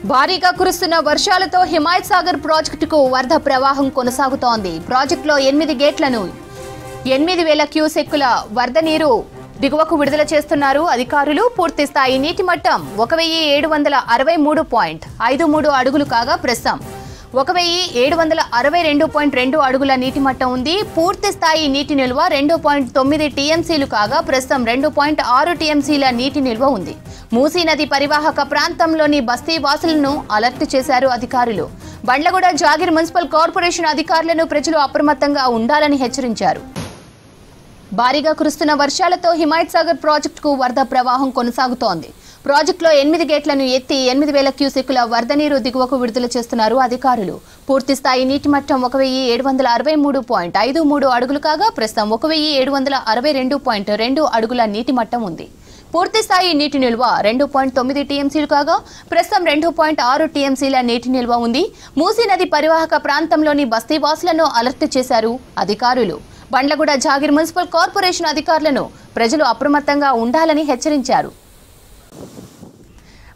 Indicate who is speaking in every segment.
Speaker 1: భారీగా కురుస్తున్న వర్షాలతో హిమాయత్ సాగర్ ప్రాజెక్టుకు వరద ప్రవాహం కొనసాగుతోంది. ప్రాజెక్టులో 8 గేట్లను 8000 క్యూసెక్కుల వరద నీరు దిగువకు విడుదల చేస్తున్నారు అధికారులు. పూర్తి స్థాయి నీటి మట్టం 1763.53 అడుగులు కాగా ప్రస్తుతం 1762.2 అడుగుల నీటి మట్టం ఉంది. పూర్తి స్థాయి నీటి నిల్వ 2.9 టీఎంసీలు కాగా ప్రస్తుతం 2.6 టీఎంసీల నీటి నిల్వ ఉంది. మూసీ నది పరివాహక ప్రాంతంలోని బస్తీ వాసులను అలర్ట్ చేశారు అధికారులు. బండ్లగూడ జాగిర్ మున్సిపల్ కార్పొరేషన్ అధికారులను ప్రజలు అప్రమత్తంగా ఉండాలని హెచ్చరించారు. భారీగా కురుస్తున్న వర్షాలతో హిమాయత్ సాగర్ ప్రాజెక్టుకు వరద ప్రవాహం కొనసాగుతోంది. ప్రాజెక్టులో 8 గేట్లను ఎత్తి 8000 క్యూసెక్కుల వరద నీరు దిగువకు విడుదల చేస్తున్నారు అధికారులు. పూర్తి స్థాయి నీటి మట్టం 1763.53 అడుగులు కాగా ప్రస్తుతం 1762.2 అడుగుల నీటి మట్టం ఉంది. పూర్తి స్థాయి నీటి నిల్వ 2.9 టీఎంసీలు కాగా ప్రస్తుతం 2.6 టీఎంసీల నీటి నిల్వ ఉంది. మూసీ నది పరివాహక ప్రాంతంలోని బస్తీవాసులను అలర్ట్ చేశారు అధికారులు. బండ్లగూడ జాగిర్ మున్సిపల్ కార్పొరేషన్ అధికారులను ప్రజలు అప్రమత్తంగా ఉండాలని హెచ్చరించారు.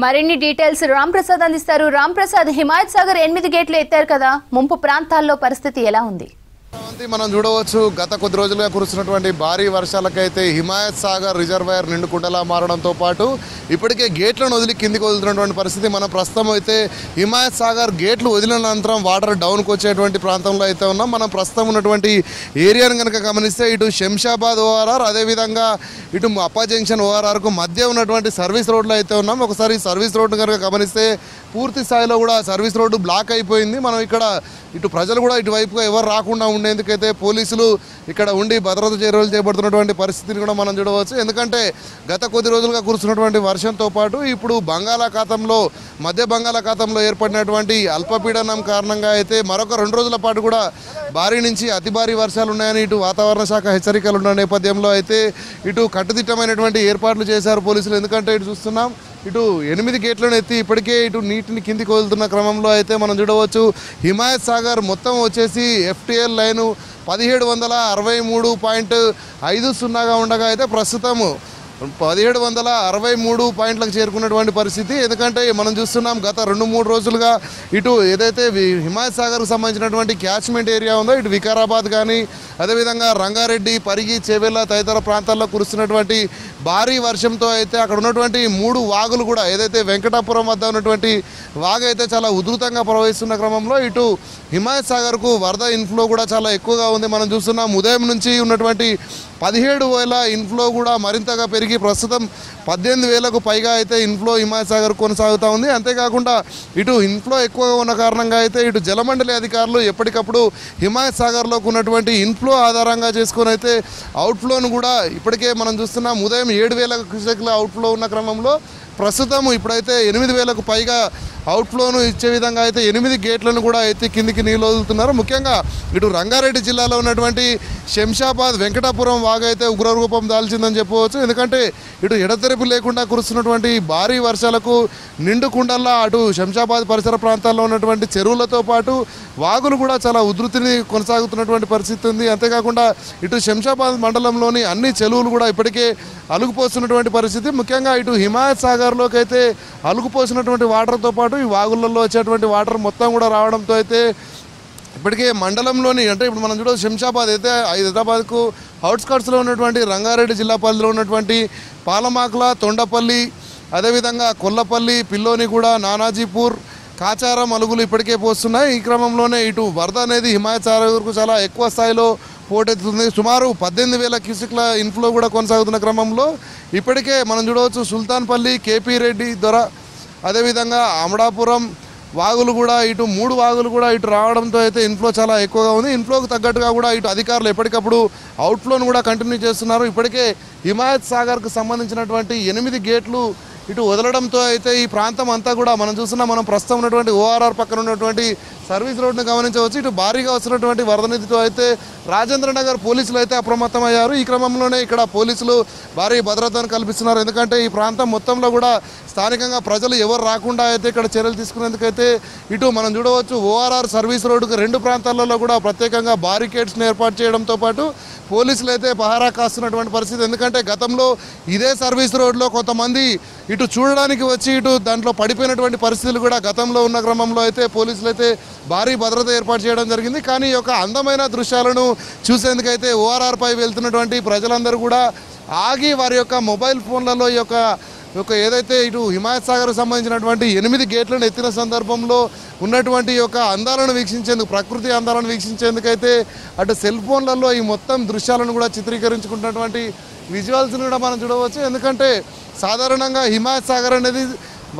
Speaker 1: మరిన్ని డీటెయిల్స్ రాంప్రసాద్ అందిస్తారు. రాంప్రసాద్, హిమాయత్ సాగర్ 8 గేట్లు ఎత్తారు కదా, ముంపు ప్రాంతాల్లో పరిస్థితి ఎలా ఉంది?
Speaker 2: మనం చూడవచ్చు, గత కొద్ది రోజులుగా కురుస్తున్నటువంటి భారీ వర్షాలకైతే హిమాయత్ సాగర్ రిజర్వాయర్ నిండుకుండలా మారడంతో పాటు ఇప్పటికే గేట్లను వదిలి కిందికి వదులుతున్నటువంటి పరిస్థితి. మనం ప్రస్తుతం అయితే హిమాయత్ సాగర్ గేట్లు వదిలిన అనంతరం వాటర్ డౌన్కి వచ్చేటువంటి ప్రాంతంలో అయితే ఉన్నాం. మనం ప్రస్తుతం ఉన్నటువంటి ఏరియాను కనుక గమనిస్తే ఇటు శంషాబాద్ ఓఆర్ఆర్, అదేవిధంగా ఇటు అప్పా జంక్షన్ ఓఆర్ఆర్కు మధ్య ఉన్నటువంటి సర్వీస్ రోడ్లో అయితే ఉన్నాం. ఒకసారి సర్వీస్ రోడ్డు కనుక గమనిస్తే పూర్తి స్థాయిలో కూడా సర్వీస్ రోడ్డు బ్లాక్ అయిపోయింది. మనం ఇక్కడ ఇటు ప్రజలు కూడా ఇటువైపుగా ఎవరు రాకుండా ఉండేందుకైతే పోలీసులు ఇక్కడ ఉండి భద్రత చర్యలు చేపడుతున్నటువంటి పరిస్థితిని కూడా మనం చూడవచ్చు. ఎందుకంటే గత కొద్ది రోజులుగా కురుస్తున్నటువంటి వర్షంతో పాటు ఇప్పుడు మధ్య బంగాళాఖాతంలో ఏర్పడినటువంటి అల్పపీడనం కారణంగా అయితే మరొక 2 రోజుల పాటు కూడా భారీ నుంచి అతి భారీ వర్షాలు ఉన్నాయని ఇటు వాతావరణ శాఖ హెచ్చరికలు ఉన్న నేపథ్యంలో అయితే ఇటు కట్టుదిట్టమైనటువంటి ఏర్పాట్లు చేశారు పోలీసులు. ఎందుకంటే ఇటు చూస్తున్నాం, ఇటు 8 గేట్లను ఎత్తి ఇప్పటికే ఇటు నీటిని కిందికి వదులుతున్న క్రమంలో అయితే మనం చూడవచ్చు, హిమాయత్ సాగర్ మొత్తం వచ్చేసి ఎఫ్టీఎల్ లైను 1763.50గా ఉండగా అయితే ప్రస్తుతం 1763 పాయింట్లకు చేరుకున్నటువంటి పరిస్థితి. ఎందుకంటే మనం చూస్తున్నాం, గత 2-3 రోజులుగా ఇటు ఏదైతే హిమాయత్ సాగర్కు సంబంధించినటువంటి క్యాచ్మెంట్ ఏరియా ఉందో ఇటు వికారాబాద్ కానీ అదేవిధంగా రంగారెడ్డి, పరిగి, చేవెళ్ళ తదితర ప్రాంతాల్లో కురుస్తున్నటువంటి భారీ వర్షంతో అయితే అక్కడ ఉన్నటువంటి 3 వాగులు కూడా ఏదైతే వెంకటాపురం వద్ద ఉన్నటువంటి వాగు అయితే చాలా ఉధృతంగా ప్రవహిస్తున్న క్రమంలో ఇటు హిమాయత్ సాగర్కు వరద ఇన్ఫ్లో కూడా చాలా ఎక్కువగా ఉంది. మనం చూస్తున్నాం, ఉదయం నుంచి ఉన్నటువంటి 17,000 ఇన్ఫ్లో కూడా మరింతగా పెరిగి ప్రస్తుతం 18,000కు పైగా అయితే ఇన్ఫ్లో హిమాయత్ సాగర్ కొనసాగుతూ ఉంది. అంతేకాకుండా ఇటు ఇన్ఫ్లో ఎక్కువగా ఉన్న కారణంగా అయితే ఇటు జలమండలి అధికారులు ఎప్పటికప్పుడు హిమాయత్ సాగర్లోకి ఉన్నటువంటి ఇన్ఫ్లో ఆధారంగా చేసుకొని అయితే అవుట్ఫ్లోను కూడా ఇప్పటికే మనం చూస్తున్నాం, ఉదయం 7,000 క్యూసెక్ల అవుట్ఫ్లో ఉన్న క్రమంలో ప్రస్తుతం ఇప్పుడైతే 8,000కు పైగా అవుట్ఫ్లోను ఇచ్చే విధంగా అయితే 8 గేట్లను కూడా అయితే కిందికి నీళ్ళు వదులుతున్నారు. ముఖ్యంగా ఇటు రంగారెడ్డి జిల్లాలో ఉన్నటువంటి శంషాబాద్ వెంకటాపురం వాగు అయితే ఉగ్రరూపం దాల్చిందని చెప్పవచ్చు. ఎందుకంటే ఇటు ఎడతెరిపి లేకుండా కురుస్తున్నటువంటి భారీ వర్షాలకు నిండుకుండల్లా అటు శంషాబాద్ పరిసర ప్రాంతాల్లో ఉన్నటువంటి చెరువులతో పాటు వాగులు కూడా చాలా ఉధృతిని కొనసాగుతున్నటువంటి పరిస్థితి ఉంది. అంతేకాకుండా ఇటు శంషాబాద్ మండలంలోని అన్ని చెరువులు కూడా ఇప్పటికే అలుగుపోస్తున్నటువంటి పరిస్థితి. ముఖ్యంగా ఇటు హిమాయత్ సాగర్లోకి అయితే అలుగుపోసినటువంటి వాటర్తో పాటు ఈ వాగులలో వచ్చేటువంటి వాటర్ మొత్తం కూడా రావడంతో అయితే ఇప్పటికే మండలంలోని అంటే ఇప్పుడు మనం చూడవచ్చు, శంషాబాద్ అయితే హైదరాబాద్కు అవుట్స్కట్స్లో ఉన్నటువంటి రంగారెడ్డి జిల్లా పరిధిలో ఉన్నటువంటి పాలమాకుల, తొండపల్లి, అదేవిధంగా కొల్లపల్లి, పిల్లోనిగూడ, నానాజీపూర్, కాచారం, అలుగులు ఇప్పటికే పోస్తున్నాయి. ఈ క్రమంలోనే ఇటు వరద అనేది హిమాయత్ సాగర్కు చాలా ఎక్కువ స్థాయిలో పోటెత్తుతుంది. సుమారు 18,000 క్యూసెక్ల ఇన్ఫ్లో కూడా కొనసాగుతున్న క్రమంలో ఇప్పటికే మనం చూడవచ్చు, సుల్తాన్పల్లి, కేపీ రెడ్డి దొర, అదేవిధంగా అమడాపురం వాగులు కూడా ఇటు 3 వాగులు కూడా ఇటు రావడంతో అయితే ఇన్ఫ్లో చాలా ఎక్కువగా ఉంది. ఇన్ఫ్లోకి తగ్గట్టుగా కూడా ఇటు అధికారులు ఎప్పటికప్పుడు అవుట్ఫ్లోను కూడా కంటిన్యూ చేస్తున్నారు. ఇప్పటికే హిమాయత్ సాగర్కు సంబంధించినటువంటి 8 గేట్లు ఇటు వదలడంతో అయితే ఈ ప్రాంతం అంతా కూడా మనం చూస్తున్నాం. మనం ప్రస్తుతం ఉన్నటువంటి ఓఆర్ఆర్ పక్కన ఉన్నటువంటి సర్వీస్ రోడ్డును గమనించవచ్చు. ఇటు భారీగా వస్తున్నటువంటి వరద నీటితో అయితే రాజేంద్ర నగర్ పోలీసులు అయితే అప్రమత్తమయ్యారు. ఈ క్రమంలోనే ఇక్కడ పోలీసులు భారీ భద్రతను కల్పిస్తున్నారు. ఎందుకంటే ఈ ప్రాంతం మొత్తంలో కూడా స్థానికంగా ప్రజలు ఎవరు రాకుండా అయితే ఇక్కడ చర్యలు తీసుకునేందుకైతే ఇటు మనం చూడవచ్చు ఓఆర్ఆర్ సర్వీస్ రోడ్డుకు 2 ప్రాంతాలలో కూడా ప్రత్యేకంగా బారికేడ్స్ని ఏర్పాటు చేయడంతో పాటు పోలీసులు అయితే పహారా కాస్తున్నటువంటి పరిస్థితి. ఎందుకంటే గతంలో ఇదే సర్వీస్ రోడ్లో కొంతమంది ఇటు చూడడానికి వచ్చి ఇటు దాంట్లో పడిపోయినటువంటి పరిస్థితులు కూడా గతంలో ఉన్న క్రమంలో అయితే పోలీసులు అయితే భారీ భద్రత ఏర్పాటు చేయడం జరిగింది. కానీ ఈ యొక్క అందమైన దృశ్యాలను చూసేందుకైతే ఓఆర్ఆర్ పై వెళ్తున్నటువంటి ప్రజలందరూ కూడా ఆగి వారి యొక్క మొబైల్ ఫోన్లలో ఈ యొక్క ఏదైతే ఇటు హిమాయత్ సాగర్కు సంబంధించినటువంటి 8 గేట్లను ఎత్తిన సందర్భంలో ఉన్నటువంటి యొక్క అందాలను వీక్షించేందుకు, ప్రకృతి అందాలను వీక్షించేందుకైతే అటు సెల్ ఫోన్లలో ఈ మొత్తం దృశ్యాలను కూడా చిత్రీకరించుకున్నటువంటి విజువల్స్ని కూడా మనం చూడవచ్చు. ఎందుకంటే సాధారణంగా హిమాయత్ సాగర్ అనేది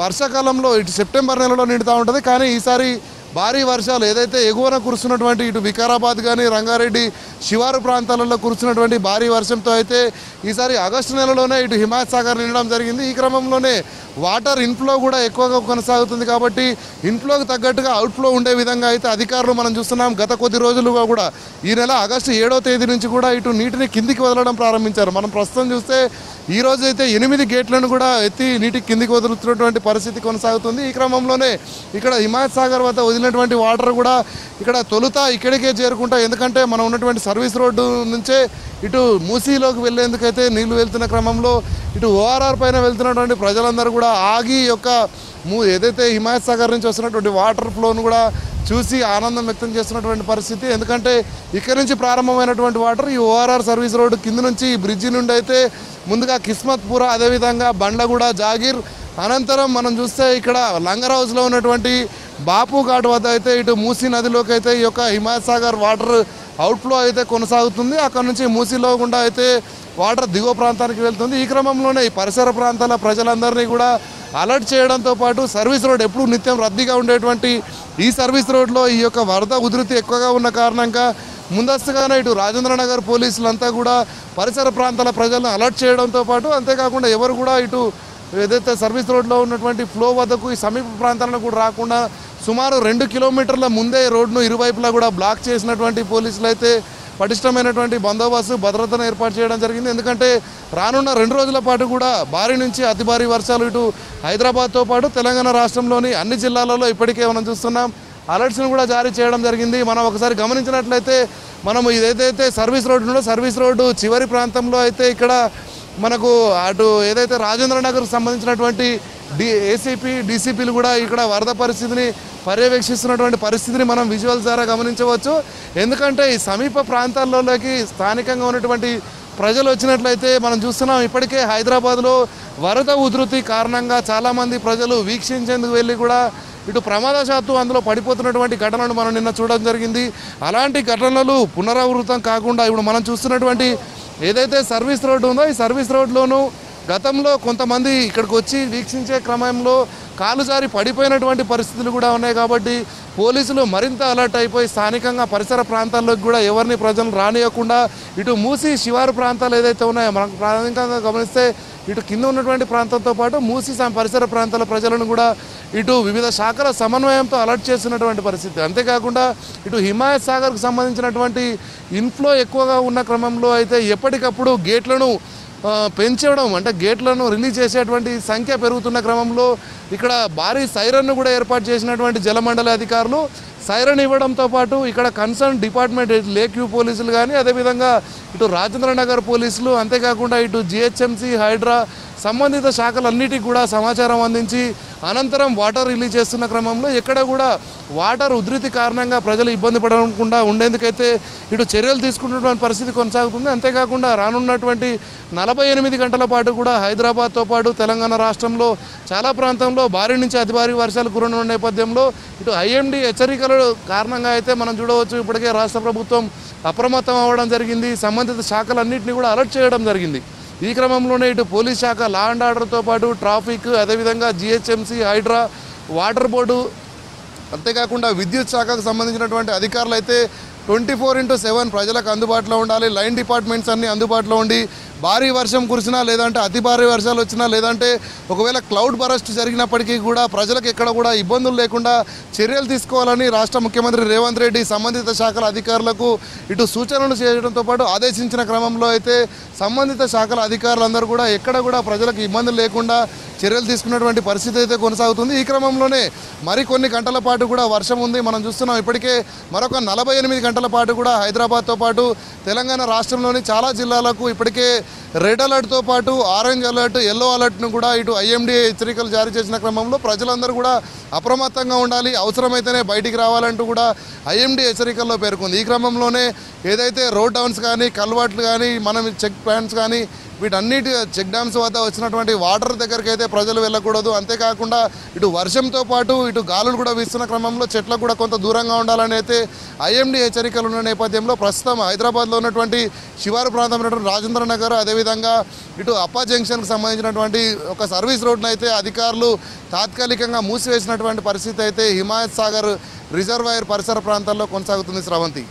Speaker 2: వర్షాకాలంలో ఇటు సెప్టెంబర్ నెలలో నిండుతూ ఉంటుంది. కానీ ఈసారి భారీ వర్షాలు ఏదైతే ఎగువన కురుస్తున్నటువంటి ఇటు వికారాబాద్ కానీ రంగారెడ్డి శివారు ప్రాంతాలలో కురుస్తున్నటువంటి భారీ వర్షంతో అయితే ఈసారి ఆగస్టు నెలలోనే ఇటు హిమాయత్ సాగర్ నిండడం జరిగింది. ఈ క్రమంలోనే వాటర్ ఇన్ఫ్లో కూడా ఎక్కువగా కొనసాగుతుంది. కాబట్టి ఇన్ఫ్లోకి తగ్గట్టుగా అవుట్ఫ్లో ఉండే విధంగా అయితే అధికారులు మనం చూస్తున్నాం. గత కొద్ది రోజులుగా కూడా ఈ నెల ఆగస్టు 7వ తేదీ నుంచి కూడా ఇటు నీటిని కిందికి వదలడం ప్రారంభించారు. మనం ప్రస్తుతం చూస్తే ఈ రోజు అయితే 8 గేట్లను కూడా ఎత్తి నీటికి కిందికి వదులుతున్నటువంటి పరిస్థితి కొనసాగుతుంది. ఈ క్రమంలోనే ఇక్కడ హిమాయత్ సాగర్ వద్ద వదిలినటువంటి వాటర్ కూడా ఇక్కడ తొలుత ఇక్కడికే చేరుకుంటా. ఎందుకంటే మనం ఉన్నటువంటి సర్వీస్ రోడ్డు నుంచే ఇటు మూసీలోకి వెళ్లేందుకైతే నీళ్లు వెళ్తున్న క్రమంలో ఇటు ఓఆర్ఆర్ పైన వెళ్తున్నటువంటి ప్రజలందరూ కూడా ఆగి యొక్క ఏదైతే హిమాయత్ సాగర్ నుంచి వస్తున్నటువంటి వాటర్ ఫ్లోను కూడా చూసి ఆనందం వ్యక్తం చేస్తున్నటువంటి పరిస్థితి. ఎందుకంటే ఇక్కడ నుంచి ప్రారంభమైనటువంటి వాటర్ ఈ ఓఆర్ఆర్ సర్వీస్ రోడ్డు కింద నుంచి ఈ బ్రిడ్జి నుండి అయితే ముందుగా కిస్మత్పుర, అదేవిధంగా బండ్లగూడ, జాగీర్, అనంతరం మనం చూస్తే ఇక్కడ లంగర్ హౌస్లో ఉన్నటువంటి బాపు ఘాట్ వద్ద అయితే ఇటు మూసీ నదిలోకి అయితే ఈ యొక్క హిమాయత్ సాగర్ వాటర్ అవుట్ఫ్లో అయితే కొనసాగుతుంది. అక్కడ నుంచి మూసీలో గుండా అయితే వాటర్ దిగువ ప్రాంతానికి వెళ్తుంది. ఈ క్రమంలోనే ఈ పరిసర ప్రాంతాల ప్రజలందరినీ కూడా అలర్ట్ చేయడంతో పాటు సర్వీస్ రోడ్ ఎప్పుడు నిత్యం రద్దీగా ఉండేటువంటి ఈ సర్వీస్ రోడ్లో ఈ యొక్క వరద ఉధృతి ఎక్కువగా ఉన్న కారణంగా ముందస్తుగానే ఇటు రాజేంద్ర నగర్ పోలీసులంతా కూడా పరిసర ప్రాంతాల ప్రజలను అలర్ట్ చేయడంతో పాటు అంతేకాకుండా ఎవరు కూడా ఇటు ఏదైతే సర్వీస్ రోడ్లో ఉన్నటువంటి ఫ్లో వద్దకు ఈ సమీప ప్రాంతాలను కూడా రాకుండా సుమారు 2 కిలోమీటర్ల ముందే రోడ్ను ఇరువైపులా కూడా బ్లాక్ చేసినటువంటి పోలీసులు అయితే పటిష్టమైనటువంటి బందోబస్తు భద్రతను ఏర్పాటు చేయడం జరిగింది. ఎందుకంటే రానున్న 2 రోజుల పాటు కూడా భారీ నుంచి అతి భారీ వర్షాలు ఇటు హైదరాబాద్తో పాటు తెలంగాణ రాష్ట్రంలోని అన్ని జిల్లాలలో ఇప్పటికే మనం చూస్తున్నాం అలర్ట్స్ను కూడా జారీ చేయడం జరిగింది. మనం ఒకసారి గమనించినట్లయితే మనం ఏదైతే సర్వీస్ రోడ్డు ఉందో సర్వీస్ రోడ్డు చివరి ప్రాంతంలో అయితే ఇక్కడ మనకు అటు ఏదైతే రాజేంద్ర నగర్కు సంబంధించినటువంటి ఏసీపీ, డీసీపీలు కూడా ఇక్కడ వరద పరిస్థితిని పర్యవేక్షిస్తున్నటువంటి పరిస్థితిని మనం విజువల్స్ ద్వారా గమనించవచ్చు. ఎందుకంటే ఈ సమీప ప్రాంతాల్లోకి స్థానికంగా ఉన్నటువంటి ప్రజలు వచ్చినట్లయితే మనం చూస్తున్నాం ఇప్పటికే హైదరాబాద్లో వరద ఉధృతి కారణంగా చాలామంది ప్రజలు వీక్షించేందుకు వెళ్ళి కూడా ఇటు ప్రమాదశాత్తు అందులో పడిపోతున్నటువంటి ఘటనలు మనం నిన్న చూడడం జరిగింది. అలాంటి ఘటనలు పునరావృతం కాకుండా ఇప్పుడు మనం చూస్తున్నటువంటి ఏదైతే సర్వీస్ రోడ్డు ఉందో ఈ సర్వీస్ రోడ్లోనూ గతంలో కొంతమంది ఇక్కడికి వచ్చి వీక్షించే క్రమంలో కాలు జారి పడిపోయినటువంటి పరిస్థితులు కూడా ఉన్నాయి. కాబట్టి పోలీసులు మరింత అలర్ట్ అయిపోయి స్థానికంగా పరిసర ప్రాంతాల్లోకి కూడా ఎవరిని ప్రజలను రానియకుండా ఇటు మూసి శివారు ప్రాంతాలు ఏదైతే ఉన్నాయో మనకు ప్రాథమికంగా గమనిస్తే ఇటు కింద ఉన్నటువంటి ప్రాంతంతో పాటు మూసి పరిసర ప్రాంతాల ప్రజలను కూడా ఇటు వివిధ శాఖల సమన్వయంతో అలర్ట్ చేస్తున్నటువంటి పరిస్థితి. అంతేకాకుండా ఇటు హిమాయత్ సాగర్కు సంబంధించినటువంటి ఇన్ఫ్లో ఎక్కువగా ఉన్న క్రమంలో అయితే ఎప్పటికప్పుడు గేట్లను పెంచడం అంటే గేట్లను రిలీజ్ చేసేటువంటి సంఖ్య పెరుగుతున్న క్రమంలో ఇక్కడ భారీ సైరన్ను కూడా ఏర్పాటు చేసినటువంటి జలమండలి అధికారులు సైరన్ ఇవ్వడంతో పాటు ఇక్కడ కన్సర్న్ డిపార్ట్మెంట్ లేక్ వ్యూ పోలీసులు కానీ అదేవిధంగా ఇటు రాజేంద్ర నగర్ పోలీసులు అంతేకాకుండా ఇటు జిహెచ్ఎంసీ, హైడ్రా సంబంధిత శాఖలన్నిటికీ కూడా సమాచారం అందించి అనంతరం వాటర్ రిలీజ్ చేస్తున్న క్రమంలో ఎక్కడ కూడా వాటర్ ఉధృతి కారణంగా ప్రజలు ఇబ్బంది పడకుండా ఉండేందుకైతే ఇటు చర్యలు తీసుకుంటున్నటువంటి పరిస్థితి కొనసాగుతుంది. అంతేకాకుండా రానున్నటువంటి 48 గంటల పాటు కూడా హైదరాబాద్తో పాటు తెలంగాణ రాష్ట్రంలో చాలా ప్రాంతంలో భారీ నుంచి అతి భారీ వర్షాలు కురనున్న నేపథ్యంలో ఇటు ఐఎండీ హెచ్చరికల కారణంగా అయితే మనం చూడవచ్చు ఇప్పటికే రాష్ట్ర ప్రభుత్వం అప్రమత్తం అవ్వడం జరిగింది. సంబంధిత శాఖలన్నింటినీ కూడా అలర్ట్ చేయడం జరిగింది. ఈ క్రమంలోనే ఇటు పోలీస్ శాఖ, లా అండ్ ఆర్డర్తో పాటు ట్రాఫిక్, అదేవిధంగా జిహెచ్ఎంసీ, హైడ్రా, వాటర్ బోర్డు అంతేకాకుండా విద్యుత్ శాఖకు సంబంధించినటువంటి అధికారులు అయితే 24/7 ప్రజలకు అందుబాటులో ఉండాలి. లైన్ డిపార్ట్మెంట్స్ అన్నీ అందుబాటులో ఉండి భారీ వర్షం కురిసినా లేదంటే అతి భారీ వర్షాలు వచ్చినా లేదంటే ఒకవేళ క్లౌడ్ బరస్ట్ జరిగినప్పటికీ కూడా ప్రజలకు ఎక్కడ కూడా ఇబ్బందులు లేకుండా చర్యలు తీసుకోవాలని రాష్ట్ర ముఖ్యమంత్రి రేవంత్ రెడ్డి సంబంధిత శాఖల అధికారులకు ఇటు సూచనలు చేయడంతో పాటు ఆదేశించిన క్రమంలో అయితే సంబంధిత శాఖల అధికారులందరూ కూడా ఎక్కడ కూడా ప్రజలకు ఇబ్బందులు లేకుండా చర్యలు తీసుకున్నటువంటి పరిస్థితి అయితే కొనసాగుతుంది. ఈ క్రమంలోనే మరికొన్ని గంటల పాటు కూడా వర్షం ఉంది. మనం చూస్తున్నాం ఇప్పటికే మరొక 48 గంటల పాటు కూడా హైదరాబాద్తో పాటు తెలంగాణ రాష్ట్రంలోని చాలా జిల్లాలకు ఇప్పటికే రెడ్ అలర్ట్తో పాటు ఆరెంజ్ అలర్ట్, ఎల్లో అలర్ట్ను కూడా ఇటు ఐఎండీ హెచ్చరికలు జారీ చేసిన క్రమంలో ప్రజలందరూ కూడా అప్రమత్తంగా ఉండాలి, అవసరమైతేనే బయటికి రావాలంటూ కూడా ఐఎండీ హెచ్చరికల్లో పేర్కొంది. ఈ క్రమంలోనే ఏదైతే రోడ్ డౌన్స్ కానీ కల్వర్ట్లు కానీ మనం చెక్ ప్లాంట్స్ కానీ వీటన్నిటి చెక్ డ్యామ్స్ వద్ద వచ్చినటువంటి వాటర్ దగ్గరికి అయితే ప్రజలు వెళ్ళకూడదు. అంతేకాకుండా ఇటు వర్షంతో పాటు ఇటు గాలులు కూడా వీస్తున్న క్రమంలో చెట్లకు కూడా కొంత దూరంగా ఉండాలని అయితే ఐఎండీ హెచ్చరికలు ఉన్న నేపథ్యంలో ప్రస్తుతం హైదరాబాద్లో ఉన్నటువంటి శివారు ప్రాంతమైనటువంటి రాజేంద్ర నగర్ అదేవిధంగా ఇటు అప్పా జంక్షన్కి సంబంధించినటువంటి ఒక సర్వీస్ రోడ్ను అయితే అధికారులు తాత్కాలికంగా మూసివేసినటువంటి పరిస్థితి అయితే హిమాయత్ సాగర్ రిజర్వాయర్ పరిసర ప్రాంతాల్లో కొనసాగుతుంది. శ్రవంతి.